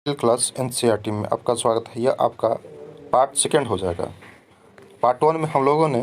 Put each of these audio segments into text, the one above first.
Middle class NCERT में आपका स्वागत है। यह आपका पार्ट सेकंड हो जाएगा। पार्ट वन में हम लोगों ने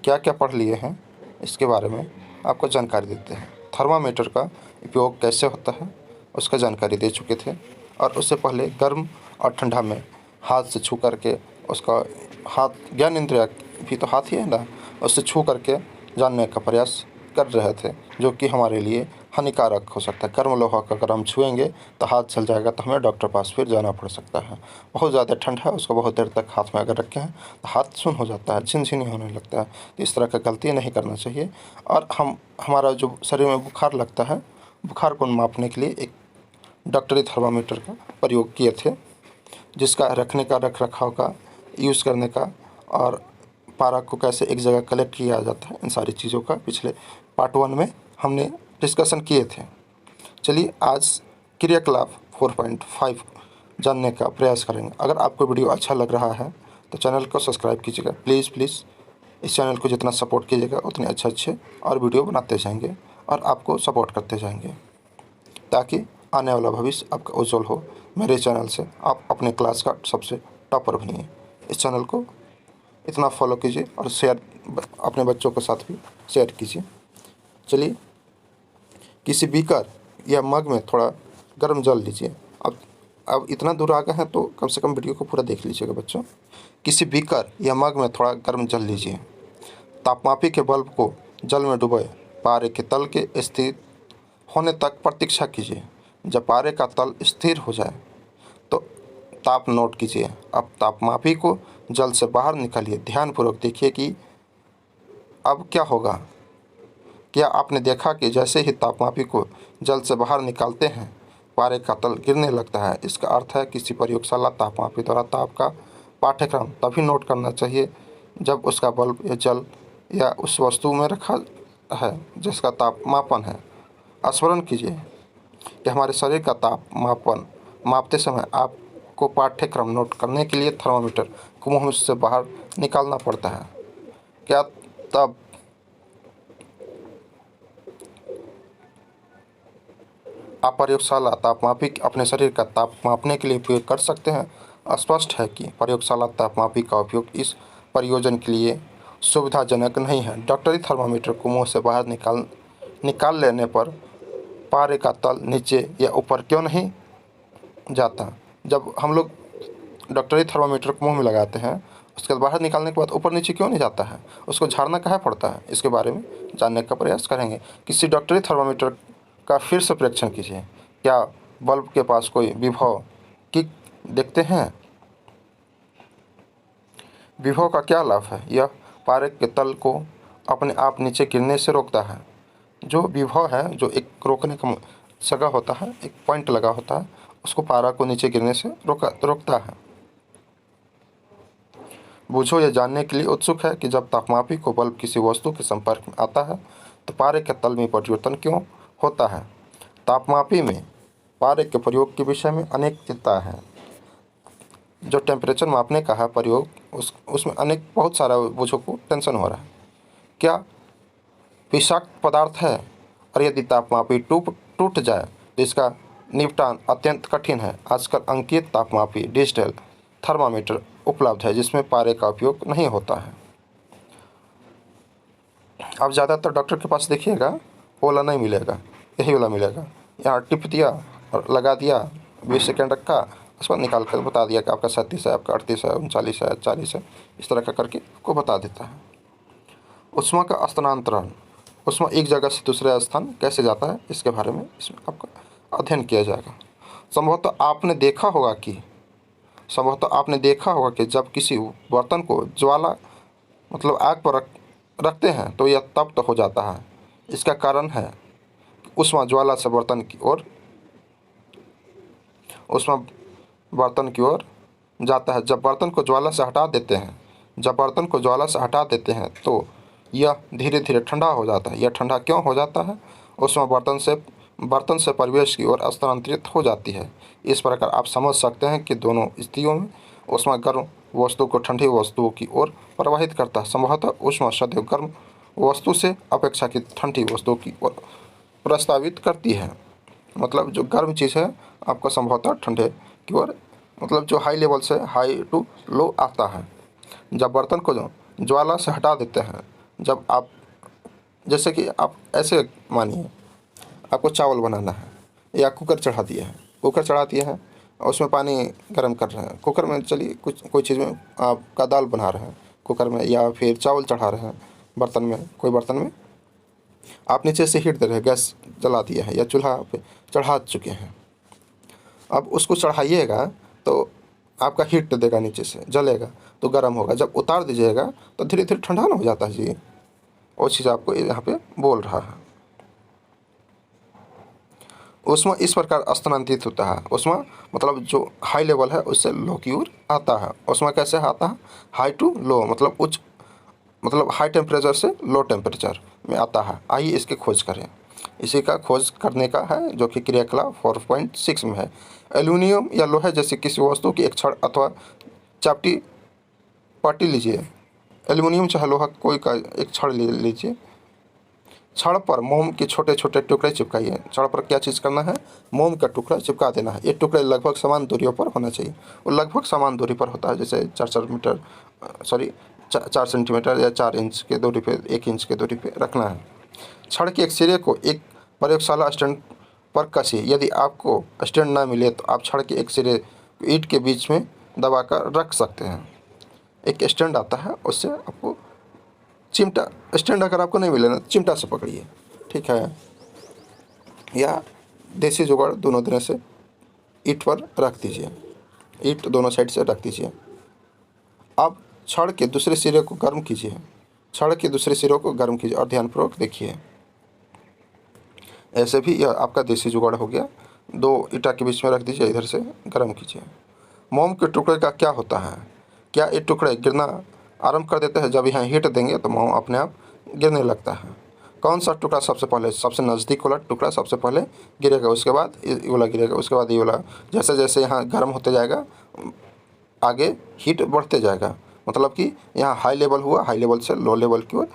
क्या क्या पढ़ लिए हैं इसके बारे में आपको जानकारी देते हैं। थर्मामीटर का उपयोग कैसे होता है उसका जानकारी दे चुके थे, और उससे पहले गर्म और ठंडा में हाथ से छू करके उसका हाथ ज्ञान इंद्रिय भी तो हाथ ही है ना, उससे छू करके जानने का प्रयास कर रहे थे, जो कि हमारे लिए हानिकारक हो सकता है। गर्म लोहा का अगर हम छुएंगे तो हाथ जल जाएगा, तो हमें डॉक्टर पास फिर जाना पड़ सकता है। बहुत ज़्यादा ठंड है, उसको बहुत देर तक हाथ में अगर रखे हैं तो हाथ सुन्न हो जाता है, झिनझिनी होने लगता है। तो इस तरह का गलती नहीं करना चाहिए। और हमारा जो शरीर में बुखार लगता है, बुखार को मापने के लिए एक डॉक्टरी थर्मामीटर का प्रयोग किए थे, जिसका रखने का, रख रखाव का, यूज़ करने का और पारा को कैसे एक जगह कलेक्ट किया जाता है, इन सारी चीज़ों का पिछले पार्ट वन में हमने डिस्कशन किए थे। चलिए आज क्रियाकलाप 4.5 जानने का प्रयास करेंगे। अगर आपको वीडियो अच्छा लग रहा है तो चैनल को सब्सक्राइब कीजिएगा। प्लीज़ इस चैनल को जितना सपोर्ट कीजिएगा उतने अच्छे और वीडियो बनाते जाएंगे और आपको सपोर्ट करते जाएंगे, ताकि आने वाला भविष्य आपका उज्जवल हो। मेरे चैनल से आप अपने क्लास का सबसे टॉपर बनिए। इस चैनल को इतना फॉलो कीजिए और शेयर अपने बच्चों के साथ भी शेयर कीजिए। चलिए, किसी बीकर या मग में थोड़ा गर्म जल लीजिए। अब इतना दूर आ गए हैं तो कम से कम वीडियो को पूरा देख लीजिएगा बच्चों। किसी बीकर या मग में थोड़ा गर्म जल लीजिए। तापमापी के बल्ब को जल में डुबोए पारे के तल के स्थिर होने तक प्रतीक्षा कीजिए। जब पारे का तल स्थिर हो जाए तो ताप नोट कीजिए। अब तापमापी को जल से बाहर निकालिए। ध्यानपूर्वक देखिए कि अब क्या होगा। क्या आपने देखा कि जैसे ही तापमापी को जल से बाहर निकालते हैं, पारे का तल गिरने लगता है। इसका अर्थ है किसी प्रयोगशाला तापमापी द्वारा ताप का पाठ्यक्रम तभी नोट करना चाहिए जब उसका बल्ब या जल या उस वस्तु में रखा है जिसका तापमापन है। स्मरण कीजिए कि हमारे शरीर का तापमापन मापते समय आपको पाठ्यक्रम नोट करने के लिए थर्मामीटर को मुंह से बाहर निकालना पड़ता है। क्या तब आप प्रयोगशाला तापमापी अपने शरीर का ताप मापने के लिए उपयोग कर सकते हैं? स्पष्ट है कि प्रयोगशाला तापमापी का उपयोग इस प्रयोजन के लिए सुविधाजनक नहीं है। डॉक्टरी थर्मामीटर को मुंह से बाहर निकाल लेने पर पारे का तल नीचे या ऊपर क्यों नहीं जाता? जब हम लोग डॉक्टरी थर्मामीटर को मुंह में लगाते हैं, उसके बाद बाहर निकालने के बाद ऊपर नीचे क्यों नहीं जाता है? उसको झाड़ना कहाँ पड़ता है? इसके बारे में जानने का प्रयास करेंगे। किसी डॉक्टरी थर्मामीटर का फिर से परीक्षण कीजिए। क्या बल्ब के पास कोई विभव किक देखते हैं? विभव का क्या लाभ है? यह पारे के तल को अपने आप नीचे गिरने से रोकता है। जो विभव है, जो एक रोकने का जगह होता है, एक पॉइंट लगा होता है, उसको पारा को नीचे गिरने से रोकता है। बूझो यह जानने के लिए उत्सुक है कि जब तापमापी को बल्ब किसी वस्तु के संपर्क में आता है तो पारे के तल में परिवर्तन क्यों होता है? तापमापी में पारे के प्रयोग के विषय में अनेक चिंता है। जो टेम्परेचर मापने का है प्रयोग, उसमें बहुत सारा बूझो को टेंशन हो रहा है। क्या विषाक्त पदार्थ है, और यदि तापमापी टूट जाए तो इसका निपटान अत्यंत कठिन है। आजकल अंकित तापमापी डिजिटल थर्मामीटर उपलब्ध है जिसमें पारे का उपयोग नहीं होता है। अब ज़्यादातर डॉक्टर के पास देखिएगा, ओला नहीं मिलेगा, यही वाला मिलेगा। यहाँ टिप दिया और लगा दिया, 20 सेकेंड रखा, उसके बाद निकाल कर बता दिया कि आपका 37 है, आपका 38 है, 39 है, 40 है। इस तरह का करके आपको बता देता है। ऊष्मा का स्थानांतरण, ऊष्मा एक जगह से दूसरे स्थान कैसे जाता है, इसके बारे में इसमें आपका अध्ययन किया जाएगा। संभवतः आपने देखा होगा कि जब किसी बर्तन को ज्वाला मतलब आग पर रखते हैं तो यह तप्त हो जाता है। इसका कारण है ऊष्मा ज्वाला से बर्तन की ओर जाता है। जब बर्तन को ज्वाला से हटा देते हैं तो यह धीरे धीरे ठंडा हो जाता है। यह ठंडा क्यों हो जाता है? ऊष्मा बर्तन से परिवेश की ओर स्थानांतरित हो जाती है। इस प्रकार आप समझ सकते हैं कि दोनों स्थितियों में ऊष्मा गर्म वस्तु को ठंडी वस्तुओं की ओर प्रवाहित करता है। संभवतः ऊष्मा सदैव गर्म वस्तु से अपेक्षाकृत ठंडी वस्तु की ओर प्रस्तावित करती है। मतलब जो गर्म चीज़ है आपका संभवतः ठंडे की ओर, मतलब जो हाई लेवल से हाई टू लो आता है। जब बर्तन को जो ज्वाला से हटा देते हैं, जब आप, जैसे कि आप ऐसे मानिए आपको चावल बनाना है या कुकर चढ़ा दिया है, कुकर चढ़ा दिया है और उसमें पानी गर्म कर रहे हैं, कुकर में चलिए कुछ कोई चीज़ में आपका दाल बना रहे हैं कुकर में, या फिर चावल चढ़ा रहे हैं बर्तन में, कोई बर्तन में आप नीचे से हीट दे रहे हैं, गैस जला दिया है या चूल्हा पे चढ़ा चुके हैं। अब उसको चढ़ाइएगा तो आपका हीट देगा, नीचे से जलेगा तो गर्म होगा, जब उतार दीजिएगा तो धीरे धीरे ठंडा ना हो जाता है जी। वो चीज़ आपको यहाँ पे बोल रहा है। ऊष्मा इस प्रकार स्थानांतरित होता है। ऊष्मा मतलब जो हाई लेवल है उससे लो की ओर आता है। ऊष्मा कैसे आता है? हाई टू लो, मतलब उच्च, मतलब हाई टेम्परेचर से लो टेम्परेचर में आता है। आइए इसकी खोज करें। इसी का खोज करने का है जो कि क्रियाकलाप 4.6 में है। एल्यूमिनियम या लोहे जैसी किसी वस्तु की एक छड़ अथवा चापटी पार्टी लीजिए। एल्यूमिनियम चाहे लोहा कोई का एक छड़ ले लीजिए। छड़ पर मोम के छोटे छोटे टुकड़े चिपकाइए। छड़ पर क्या चीज़ करना है? मोम का टुकड़ा चिपका देना है। ये टुकड़े लगभग समान दूरियों पर होना चाहिए। वो लगभग समान दूरी पर होता है, जैसे 4 सेंटीमीटर या 4 इंच के दूरी पे, 1 इंच के दूरी पे रखना है। छड़ के एक सिरे को एक प्रयोगशाला स्टैंड पर कसिए। यदि आपको स्टैंड ना मिले तो आप छड़ के एक सिरे ईंट के बीच में दबाकर रख सकते हैं। एक स्टैंड आता है, उससे आपको चिमटा, स्टैंड अगर आपको नहीं मिले ना, चिमटा से पकड़िए, ठीक है, या देसी जुगाड़ दोनों तरह से ईंट पर रख दीजिए, ईंट दोनों साइड से रख दीजिए। अब छड़ के दूसरे सिरे को गर्म कीजिए। छड़ के दूसरे सिरों को गर्म कीजिए और ध्यानपूर्वक देखिए। ऐसे भी यह आपका देसी जुगाड़ हो गया। 2 ईंटा के बीच में रख दीजिए, इधर से गर्म कीजिए। मोम के टुकड़े का क्या होता है? क्या ये टुकड़े गिरना आरंभ कर देते हैं? जब यहाँ हीट देंगे तो मोम अपने आप गिरने लगता है। कौन सा टुकड़ा सबसे पहले, सबसे नज़दीक वाला टुकड़ा सबसे पहले गिरेगा, उसके बाद ये वाला गिरेगा, उसके बाद ये वाला। जैसे जैसे यहाँ गर्म होते जाएगा, आगे हीट बढ़ते जाएगा, मतलब कि यहाँ हाई लेवल हुआ, हाई लेवल से लो लेवल की ओर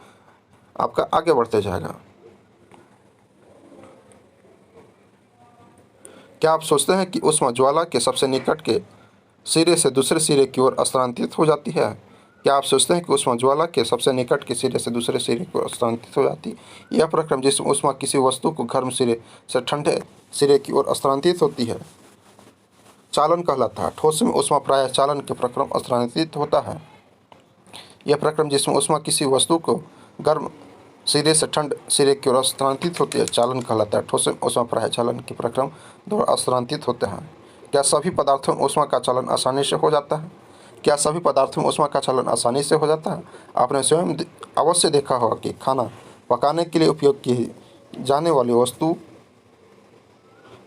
आपका आगे बढ़ते जाएगा। क्या आप सोचते हैं कि ऊष्मा ज्वाला के सबसे निकट के सिरे से दूसरे सिरे की ओर स्थानांतरित हो जाती है? क्या आप सोचते हैं कि ऊष्मा ज्वाला के सबसे निकट के सिरे से दूसरे सिरे की ओर स्थानांतरित हो जाती है? यह प्रक्रम जिसमें ऊष्मा किसी वस्तु को गर्म सिरे से ठंडे सिरे की ओर स्थानांतरित होती है, चालन कहलाता है। ठोस में ऊष्मा प्रायः चालन के प्रक्रम स्थानांतरित होता है। यह प्रक्रम जिसमें ऊष्मा किसी वस्तु को गर्म सिरे से ठंड सिरे की ओर स्थानांतरित होती है, चालन कहलाता है। ठोस में ऊष्मा प्रायः चालन के प्रक्रम द्वारा स्थानांतरित होते हैं। क्या सभी पदार्थों में ऊष्मा का चालन आसानी से हो जाता है? क्या सभी पदार्थों में ऊष्मा का चालन आसानी से हो जाता है? आपने स्वयं अवश्य देखा होगा कि खाना पकाने के लिए उपयोग की जाने वाली वस्तु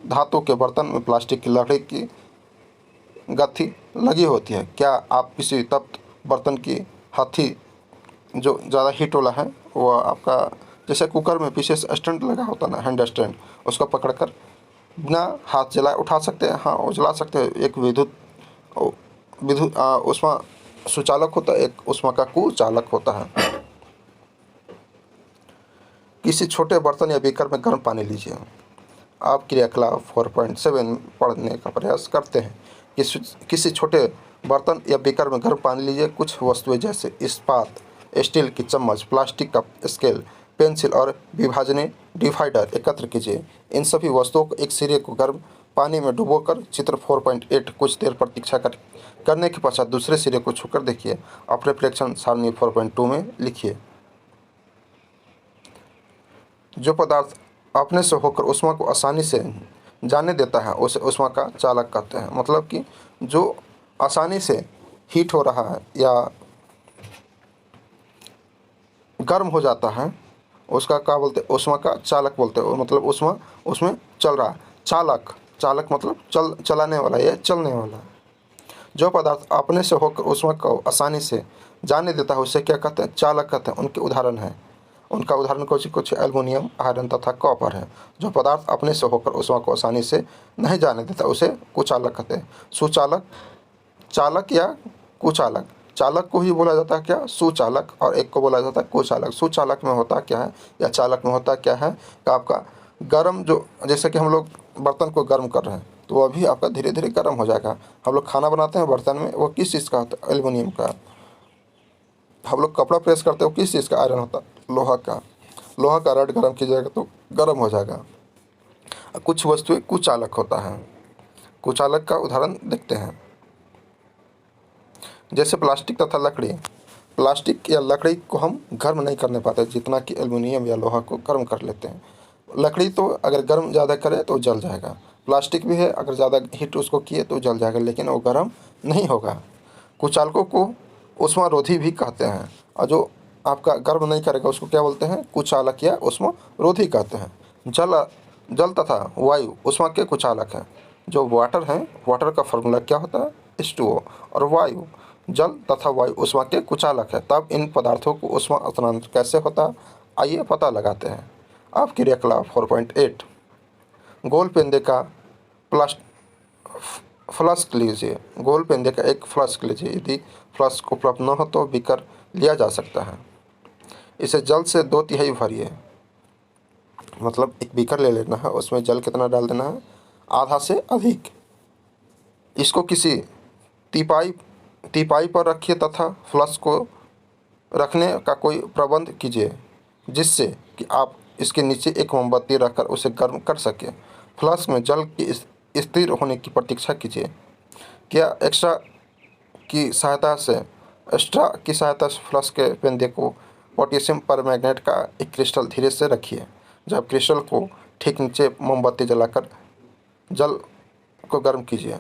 धातु के बर्तन में प्लास्टिक की लकड़ी की गत्थी लगी होती है। क्या आप किसी तप्त बर्तन की हथी जो ज़्यादा हीट वाला है, वो आपका जैसे कुकर में विशेष स्टैंड लगा होता ना, हैंड स्टैंड, उसको पकड़कर बिना हाथ जलाए उठा सकते हैं? हाँ, वो जला सकते हैं। एक विद्युत ऊष्मा सुचालक होता है, एक ऊष्मा का कुचालक होता है। किसी छोटे बर्तन या बीकर में गर्म पानी लीजिए। आप क्रियाकलाप 4.7 पढ़ने का प्रयास करते हैं। किसी छोटे बर्तन या बीकर में गर्म पानी लीजिए। कुछ वस्तुएं जैसे इस्पात, स्टील की चम्मच, प्लास्टिक का स्केल, पेंसिल और विभाजनी डिवाइडर एकत्र कीजिए। इन सभी वस्तुओं को एक सिरे को गर्म पानी में डुबोकर चित्र 4.8 कुछ देर प्रतीक्षा करने के पश्चात दूसरे सिरे को छूकर देखिए। अपने प्रेक्षण सारणी 4.2 में लिखिए। जो पदार्थ अपने से होकर ऊष्मा को आसानी से जाने देता है उसे ऊष्मा का चालक कहते हैं। मतलब कि जो आसानी से हीट हो रहा है या गर्म हो जाता है, उसका क्या बोलते हैं? ऊष्मा का चालक बोलते हैं। मतलब ऊष्मा उसमें चल रहा है। चालक, चालक मतलब चलाने वाला या चलने वाला। जो पदार्थ अपने से होकर ऊष्मा को आसानी से जाने देता है उसे क्या कहते हैं? चालक कहते हैं। उनके उदाहरण हैं, उनका उदाहरण कुछ एल्युमिनियम, आयरन तथा कॉपर है। जो पदार्थ अपने से होकर ऊष्मा को आसानी से नहीं जाने देता उसे कुचालक कहते हैं। सुचालक, चालक या कुचालक। चालक को ही बोला जाता है क्या? सुचालक, और एक को बोला जाता है कुचालक। सुचालक में होता क्या है या चालक में होता क्या है कि आपका गर्म, जो जैसे कि हम लोग बर्तन को गर्म कर रहे हैं, तो वह भी आपका धीरे धीरे गर्म हो जाएगा। हम लोग खाना बनाते हैं बर्तन में, वो किस चीज़ का होता है? एल्युमिनियम का। हम लोग कपड़ा प्रेस करते हैं, वो किस चीज़ का आयरन होता है? लोहा का। लोहा का रड गर्म कीजिएगा तो गर्म हो जाएगा। कुछ वस्तुएं कुचालक होता है। कुचालक का उदाहरण देखते हैं, जैसे प्लास्टिक तथा लकड़ी। प्लास्टिक या लकड़ी को हम गर्म नहीं करने पाते जितना कि एल्युमिनियम या लोहा को गर्म कर लेते हैं। लकड़ी तो अगर गर्म ज़्यादा करे तो जल जाएगा। प्लास्टिक भी है, अगर ज़्यादा हीट उसको किए तो जल जाएगा, लेकिन वो गर्म नहीं होगा। कुचालकों को ऊष्मारोधी भी कहते हैं, और जो आपका गर्म नहीं करेगा उसको क्या बोलते हैं? कुचालक या ऊष्मारोधी कहते हैं। जल तथा वायु ऊष्मा के कुचालक हैं। जो वाटर है, वाटर का फॉर्मूला क्या होता है? H2O। और वायु, जल तथा वायु ऊष्मा के कुचालक है। तब इन पदार्थों को ऊष्मा स्थानांतरण कैसे होता है, आइए पता लगाते हैं। अब क्रियाकलाप 4.8, गोल पेंदे का प्लास्ट फ्लास्क लीजिए। गोल पेंदे का एक फ्लास्क लीजिए। यदि फ्लास्क उपलब्ध न हो तो बीकर लिया जा सकता है। इसे जल से 2/3 भरिए। मतलब एक बीकर ले लेना है, उसमें जल कितना डाल देना है? आधा से अधिक। इसको किसी टीपाई पर रखिए तथा फ्लास्क को रखने का कोई प्रबंध कीजिए, जिससे कि आप इसके नीचे एक मोमबत्ती रखकर उसे गर्म कर सकें। फ्लास्क में जल की स्थिर होने की प्रतीक्षा कीजिए। क्या एक्स्ट्रा की सहायता से फ्लास्क के पेंदे को पोटेशियम परमैंगनेट का एक क्रिस्टल धीरे से रखिए। जब क्रिस्टल को ठीक नीचे मोमबत्ती जलाकर जल को गर्म कीजिए।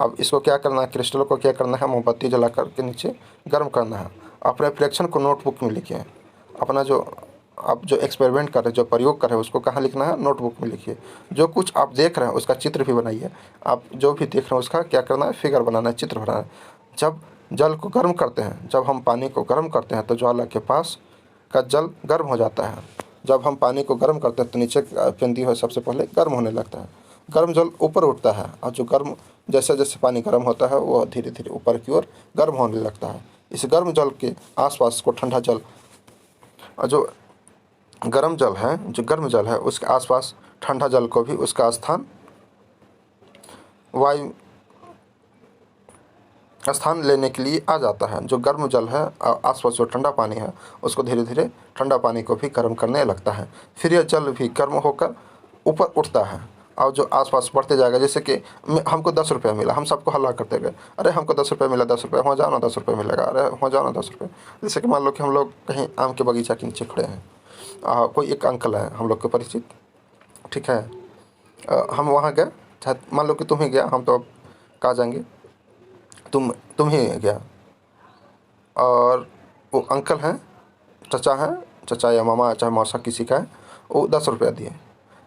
अब इसको क्या करना है? क्रिस्टल को क्या करना है? मोमबत्ती जलाकर के नीचे गर्म करना है। अपने प्रेक्षण को नोटबुक में लिखिए। अपना जो आप जो एक्सपेरिमेंट कर रहे हैं, जो प्रयोग कर रहे हैं, उसको कहाँ लिखना है? नोटबुक में लिखिए। जो कुछ आप देख रहे हैं उसका चित्र भी बनाइए। आप जो भी देख रहे हैं उसका क्या करना है? फिगर बनाना है, चित्र बनाना है। जब जल को गर्म करते हैं, जब हम पानी को गर्म करते हैं तो ज्वाला के पास का जल गर्म हो जाता है। जब हम पानी को गर्म करते हैं तो नीचे पेंदी हुई सबसे पहले गर्म होने लगता है। गर्म जल ऊपर उठता है, और जो गर्म जैसे जैसे पानी गर्म होता है वह धीरे धीरे ऊपर की ओर गर्म होने लगता है। इस गर्म जल के आसपास को ठंडा जल, और जो गर्म जल है उसके आसपास ठंडा जल को भी उसका स्थान लेने के लिए आ जाता है। जो गर्म जल है आसपास जो ठंडा पानी है उसको धीरे धीरे ठंडा पानी को भी गर्म करने लगता है। फिर यह जल भी गर्म होकर ऊपर उठता है और जो आसपास बढ़ते जाएगा। जैसे कि हमको 10 रुपये मिला, हम सबको हल्ला करते गए, अरे हमको 10 रुपये मिला, 10 रुपये, हो जाओ ना 10 रुपये मिलेगा, अरे हो जाओ ना 10 रुपये। जैसे कि मान लो कि हम लोग कहीं आम के बगीचा के नीचे खड़े हैं, कोई एक अंकल है हम लोग के परिचित, ठीक है। हम वहाँ गए, चाहे मान लो कि तुम ही गया, हम तो अब कहाँ जाएंगे, तुम ही गया, और वो अंकल हैं, चचा या मामा चाहे मौसा किसी का है, वो 10 रुपया दिए।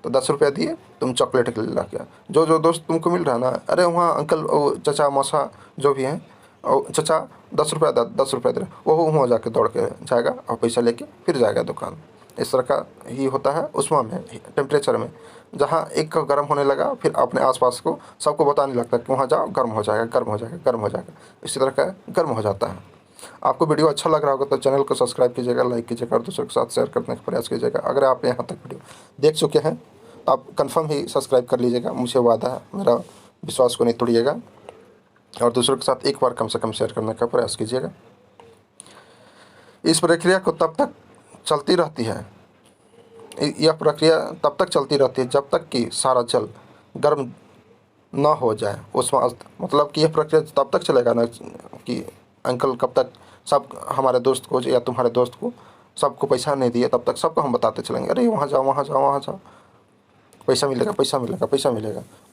तो 10 रुपया दिए, तुम चॉकलेट के लिए ला गया। जो दोस्त तुमको मिल रहा है ना, अरे वहाँ अंकल, वो चचा मौसा जो भी हैं, और चचा 10 रुपया दे रहे, वो वहाँ जाके दौड़ के जाएगा और पैसा लेके फिर जाएगा दुकान। इस तरह का ही होता है उष्मा में, टेम्परेचर में। जहाँ एक का गर्म होने लगा, फिर अपने आसपास को सबको बताने लगता है कि वहाँ जाओ, गर्म हो जाएगा। इसी तरह का गर्म हो जाता है। आपको वीडियो अच्छा लग रहा होगा तो चैनल को सब्सक्राइब कीजिएगा, लाइक कीजिएगा और दूसरों के साथ शेयर करने का प्रयास कीजिएगा। अगर आप यहाँ तक वीडियो देख चुके हैं तो आप कंफर्म ही सब्सक्राइब कर लीजिएगा, मुझे वादा है, मेरा विश्वास को नहीं तोड़िएगा, और दूसरों के साथ एक बार कम से कम शेयर करने का प्रयास कीजिएगा। इस प्रक्रिया को तब तक चलती रहती है, यह प्रक्रिया तब तक चलती रहती है जब तक कि सारा जल गर्म ना हो जाए। उसमें मतलब कि यह प्रक्रिया तब तक चलेगा ना कि अंकल कब तक सब हमारे दोस्त को या तुम्हारे दोस्त को सबको पैसा नहीं दिए, तब तक सबको हम बताते चलेंगे, अरे वहाँ जाओ, पैसा मिलेगा।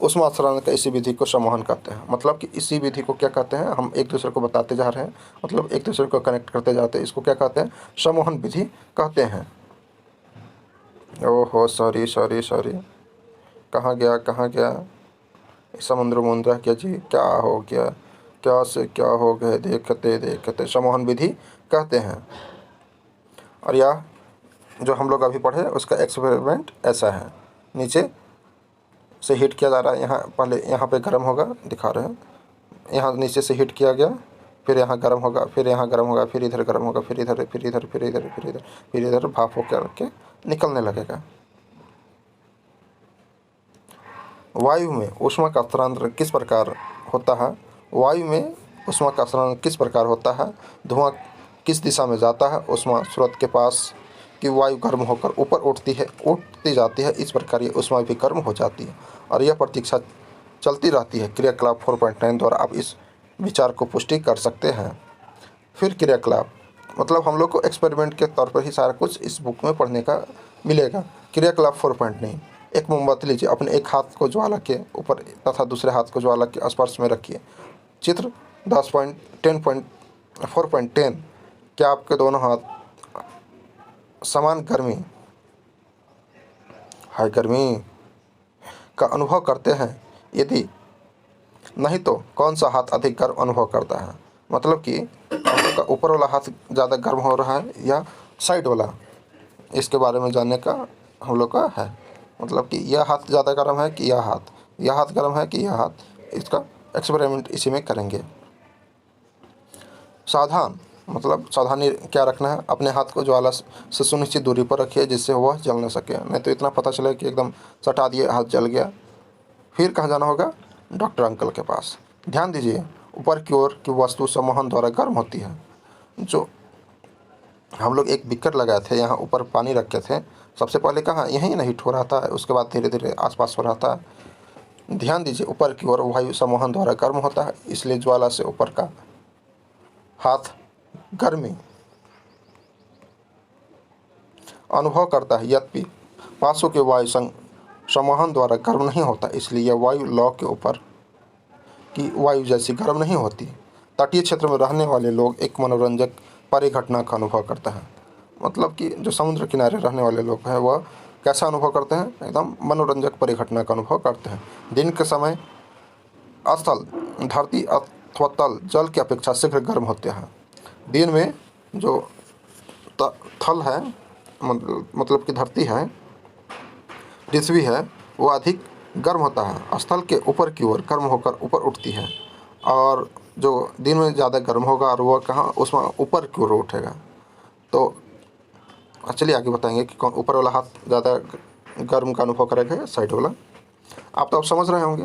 उस आचरण का इसी विधि को सम्मोहन कहते हैं। मतलब कि इसी विधि को क्या कहते हैं, हम एक दूसरे को बताते जा रहे हैं, मतलब एक दूसरे को कनेक्ट करते जाते हैं, इसको क्या कहते हैं? सम्मोहन विधि कहते हैं। ओहो सॉरी, कहाँ गया समुद्र मुंद्रा क्या जी, क्या हो गया, क्या से क्या हो गए, देखते सम्मोहन विधि कहते हैं। और यह जो हम लोग अभी पढ़े उसका एक्सपेरिमेंट ऐसा है, नीचे से हीट किया जा रहा है, पहले यहाँ पे गर्म होगा, दिखा रहे हैं, यहाँ नीचे से हीट किया गया, फिर यहाँ गर्म होगा, फिर यहाँ गर्म होगा, फिर इधर गर्म होगा, फिर इधर भाप होकर के निकलने लगेगा। वायु में ऊष्मा का स्थानांतरण किस प्रकार होता है? वायु में ऊष्मा का स्थानांतरण किस प्रकार होता है? धुआं किस दिशा में जाता है? ऊष्मा स्रोत के पास की वायु गर्म होकर ऊपर उठती जाती है, इस प्रकार ये ऊष्मा भी गर्म हो जाती है और यह प्रतीक्षा चलती रहती है। क्रियाकलाप 4.9 द्वारा आप इस विचार को पुष्टि कर सकते हैं। फिर क्रियाकलाप मतलब हम लोग को एक्सपेरिमेंट के तौर पर ही सारा कुछ इस बुक में पढ़ने का मिलेगा। क्रियाकलाप 4.9, एक मोमबत्ती लीजिए, अपने एक हाथ को ज्वाला के ऊपर तथा दूसरे हाथ को ज्वाला के स्पर्श में रखिए। चित्र 4.10 क्या आपके दोनों हाथ समान गर्मी हाई गर्मी का अनुभव करते हैं? यदि नहीं तो कौन सा हाथ अधिक गर्म अनुभव करता है? मतलब कि हम लोग का ऊपर वाला हाथ ज़्यादा गर्म हो रहा है या साइड वाला, इसके बारे में जानने का हम लोग का है। मतलब कि यह हाथ ज़्यादा गर्म है कि यह हाथ गर्म है कि यह हाथ, इसका एक्सपेरिमेंट इसी में करेंगे। सावधान मतलब सावधानी क्या रखना है? अपने हाथ को ज्वाला से सुनिश्चित दूरी पर रखिए जिससे वह जल न सके, नहीं तो इतना पता चले कि एकदम सटा दिए हाथ जल गया। फिर कहाँ जाना होगा? डॉक्टर अंकल के पास। ध्यान दीजिए, ऊपर की ओर की वस्तु सम्मोहन द्वारा गर्म होती है। जो हम लोग एक बिकर लगाए थे, यहाँ ऊपर पानी रखे थे, सबसे पहले कहाँ यहीं नहीं ठो रहा था, उसके बाद धीरे धीरे आसपास हो रहा था। ध्यान दीजिए, ऊपर की ओर वायु सम्मोहन द्वारा गर्म होता है, इसलिए ज्वाला से ऊपर का हाथ गर्मी अनुभव करता है, यद्यपि पार्श्व के वायु सम्मोहन द्वारा गर्म नहीं होता, इसलिए यह वायु लौ के ऊपर की वायु जैसी गर्म नहीं होती। तटीय क्षेत्र में रहने वाले लोग एक मनोरंजक परिघटना का अनुभव करते हैं। मतलब कि जो समुद्र किनारे रहने वाले लोग हैं वह कैसा अनुभव करते हैं? एकदम मनोरंजक परिघटना का अनुभव करते हैं। दिन के समय स्थल धरती अथवा तल जल की अपेक्षा शीघ्र गर्म होते हैं। दिन में जो थल है मतलब कि धरती है, पृथ्वी है, वो अधिक गर्म होता है, स्थल के ऊपर की ओर गर्म होकर ऊपर उठती है, और जो दिन में ज़्यादा गर्म होगा और वह कहाँ उसमें ऊपर की ओर उठेगा। तो चलिए आगे बताएंगे कि कौन ऊपर वाला हाथ ज़्यादा गर्म का अनुभव करेगा या साइड वाला। आप तो अब समझ रहे होंगे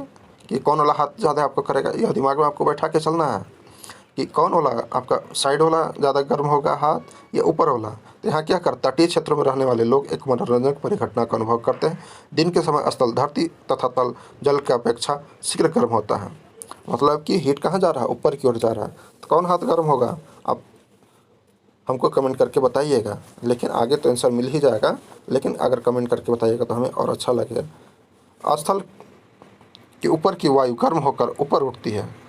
कि कौन वाला हाथ ज़्यादा आपको करेगा, यह दिमाग में आपको बैठा के चलना है कि कौन वाला आपका साइड वाला ज़्यादा गर्म होगा हाथ या ऊपर वाला। तो यहाँ क्या करता है, तटीय क्षेत्रों में रहने वाले लोग एक मनोरंजक परिघटना का अनुभव करते हैं। दिन के समय स्थल धरती तथा तल जल की अपेक्षा शीघ्र गर्म होता है। मतलब कि हीट कहाँ जा रहा है? ऊपर की ओर जा रहा है। तो कौन हाथ गर्म होगा? आप हमको कमेंट करके बताइएगा, लेकिन आगे तो आंसर मिल ही जाएगा, लेकिन अगर कमेंट करके बताइएगा तो हमें और अच्छा लगेगा। स्थल के ऊपर की वायु गर्म होकर ऊपर उठती है।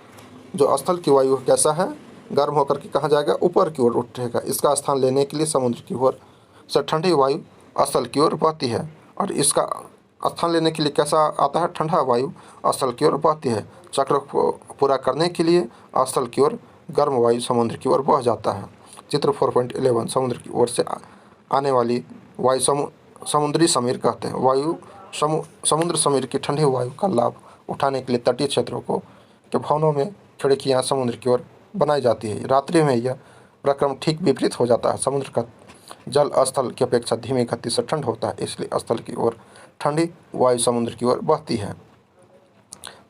जो स्थल की वायु कैसा है? गर्म होकर के कहाँ जाएगा? ऊपर की ओर उठेगा। इसका स्थान लेने के लिए समुद्र की ओर से ठंडी वायु स्थल की ओर बहती है, और इसका स्थान लेने के लिए कैसा आता है? ठंडा वायु स्थल की ओर बहती है। चक्र को पूरा करने के लिए स्थल की ओर गर्म वायु समुद्र की ओर बह जाता है। चित्र 4.11 समुद्र की ओर से आने वाली वायु समुद्री समीर कहते हैं। वायु समुद्र समीर की ठंडी वायु का लाभ उठाने के लिए तटीय क्षेत्रों के भवनों में खिड़कियाँ समुद्र की ओर बनाई जाती है। रात्रि में यह प्रक्रम ठीक विपरीत हो जाता है। समुद्र का जल स्थल की अपेक्षा धीमी गति से ठंड होता है, इसलिए स्थल की ओर ठंडी वायु समुद्र की ओर बहती है।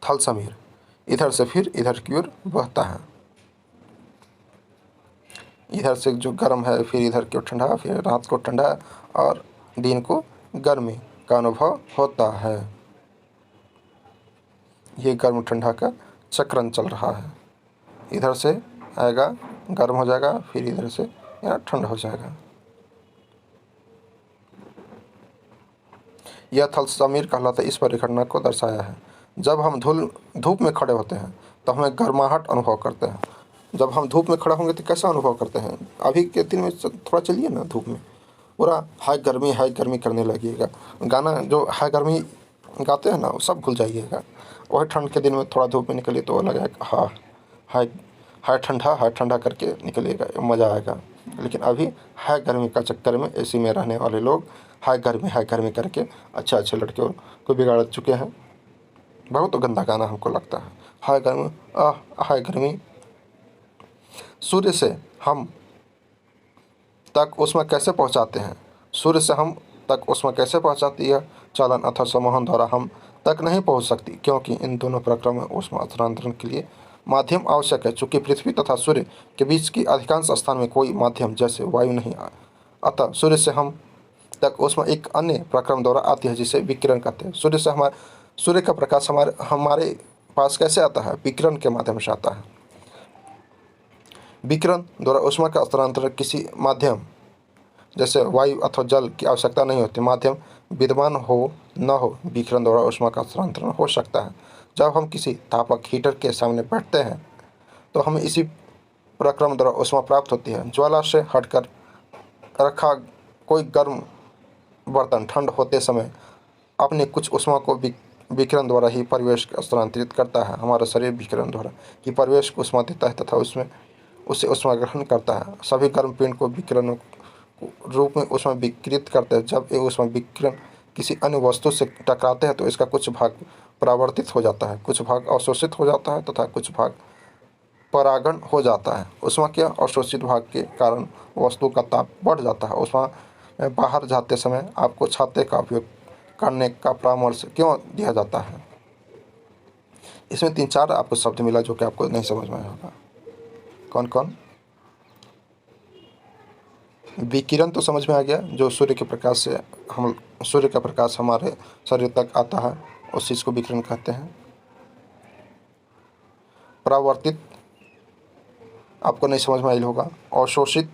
थल समीर इधर से फिर इधर की ओर बहता है। इधर से जो गर्म है फिर इधर की ओर ठंडा, फिर रात को ठंडा और दिन को गर्मी का अनुभव होता है। ये गर्म ठंडा का चक्रण चल रहा है। इधर से आएगा गर्म हो जाएगा, फिर इधर से यहाँ ठंड हो जाएगा। यह थल समीर कहलाता इस परिघटना को दर्शाया है। जब हम धूप में खड़े होते हैं तो हमें गर्माहट अनुभव करते हैं। जब हम धूप में खड़ा होंगे तो कैसा अनुभव करते हैं? अभी के दिन में थोड़ा चलिए ना धूप में, पूरा हाई गर्मी करने लगिएगा। गाना जो हाई गर्मी गाते हैं ना वो सब भूल जाइएगा। वही ठंड के दिन में थोड़ा धूप में निकलिए तो लगेगा हाँ हाई ठंडा करके निकलिएगा, मज़ा आएगा। लेकिन अभी हाई गर्मी का चक्कर में एसी में रहने वाले लोग हाई गर्मी करके अच्छे लड़के को बिगाड़ चुके हैं। बहुत गंदा गाना हमको लगता है। हाई गर्मी। सूर्य से हम तक ऊष्मा कैसे पहुंचाते हैं? सूर्य से हम तक ऊष्मा कैसे पहुंचाती है? चलन अथवा सम्मोहन द्वारा हम तक नहीं पहुंच सकती, क्योंकि इन दोनों प्रक्रम में ऊष्मा हस्तांतरण के लिए माध्यम आवश्यक है। चूंकि पृथ्वी तथा सूर्य के बीच की अधिकांश स्थान में कोई माध्यम जैसे वायु नहीं, अतः सूर्य से हम तक ऊष्मा एक अन्य प्रक्रम द्वारा आती है जिसे विकिरण कहते हैं। सूर्य का प्रकाश हमारे पास कैसे आता है? विकिरण के माध्यम से आता है। विकिरण द्वारा ऊष्मा का हस्तांतरण किसी माध्यम जैसे वायु अथवा जल की आवश्यकता नहीं होती। माध्यम विद्यमान हो न हो, विकिरण द्वारा ऊष्मा का हस्तांतरण हो सकता है। जब हम किसी तापक हीटर के सामने बैठते हैं तो हमें इसी प्रक्रम द्वारा ऊष्मा प्राप्त होती है। ज्वाला से हटकर रखा कोई गर्म बर्तन ठंड होते समय अपने कुछ ऊष्मा को विकिरण द्वारा ही परिवेश स्थानांतरित करता है। हमारा शरीर विकिरण द्वारा ही परिवेश को ऊष्मा देता है तथा उसे ऊष्मा ग्रहण करता है। सभी गर्म पिंड को विकिरण रूप में ऊष्मा विकिरित करते हैं। जब ये ऊष्मा विकिरण किसी अन्य वस्तु से टकराते हैं तो इसका कुछ भाग परावर्तित हो जाता है, कुछ भाग अवशोषित हो जाता है तथा कुछ भाग परागण हो जाता है। ऊष्मा के अवशोषित भाग के कारण वस्तु का ताप बढ़ जाता है। ऊष्मा में बाहर जाते समय आपको छाते का उपयोग करने का परामर्श क्यों दिया जाता है? इसमें 3-4 आपको शब्द मिला जो कि आपको नहीं समझ में आया होगा। कौन कौन? विकिरण तो समझ में आ गया, जो सूर्य का प्रकाश हमारे शरीर तक आता है उस चीज़ को विकिरण कहते हैं। परावर्तित आपको नहीं समझ में आया होगा। अवशोषित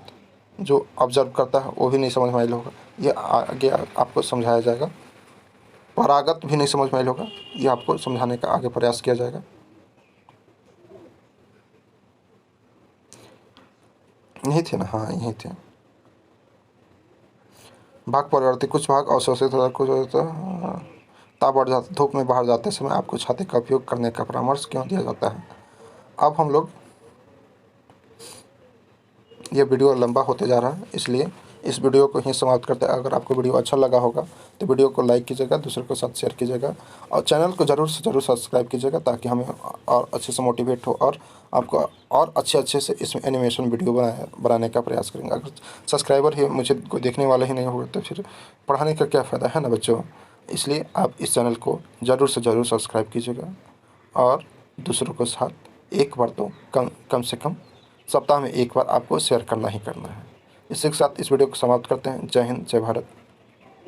जो ऑब्जर्व करता है वो भी नहीं समझ में आया होगा, ये आगे आपको समझाया जाएगा। परागत भी नहीं समझ में आया होगा, ये आपको समझाने का आगे प्रयास किया जाएगा। यही थे ना? हाँ यही थे। भाग परिवर्तित, कुछ भाग अवशोषित होता है, कुछ ताप बढ़ जाता है। धूप में बाहर जाते समय आपको छाते का उपयोग करने का परामर्श क्यों दिया जाता है? अब हम लोग, ये वीडियो लंबा होते जा रहा है इसलिए इस वीडियो को ही समाप्त करते हैं। अगर आपको वीडियो अच्छा लगा होगा तो वीडियो को लाइक कीजिएगा, दूसरों के साथ शेयर कीजिएगा और चैनल को ज़रूर से ज़रूर सब्सक्राइब कीजिएगा ताकि हमें और अच्छे से मोटिवेट हो और आपको और अच्छे से इसमें एनिमेशन वीडियो बनाने का प्रयास करेंगे। अगर सब्सक्राइबर ही मुझे देखने वाले ही नहीं होगा तो फिर पढ़ाने का क्या फ़ायदा है ना बच्चों। इसलिए आप इस चैनल को ज़रूर से ज़रूर सब्सक्राइब कीजिएगा और दूसरों के साथ एक बार तो कम से कम सप्ताह में एक बार आपको शेयर करना ही करना है। इसी के साथ इस वीडियो को समाप्त करते हैं। जय हिंद, जय भारत।